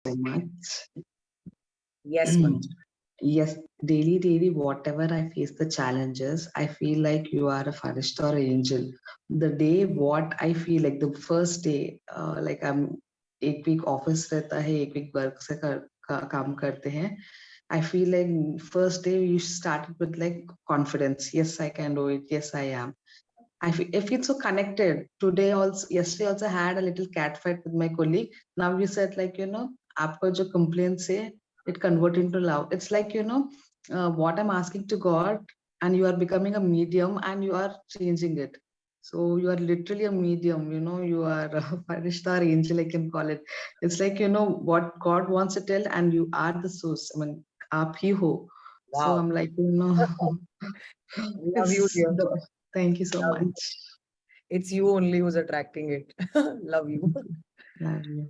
so much. Yes, Manju. Yes, daily, whatever I face the challenges, I feel like you are a Farishta or angel. The day what I feel like the first day, like I'm एक week office रहता है, एक week work से काम करते हैं. I feel like first day you started with like confidence. Yes, I can do it. Yes, I am. I feel so connected. Today also, yesterday also had a little cat fight with my colleague. Now you said like, आपका जो complaints say, it convert into love. It's like, what I'm asking to God and you are becoming a medium and you are changing it. So you are literally a medium, you are a Farishta or angel, I can call it. It's like, what God wants to tell and you are the source. I mean, aap hi ho. So Wow. I'm like, Love you, it's dear. thank you so Love you. much. It's you only who's attracting it. Love you. Love you.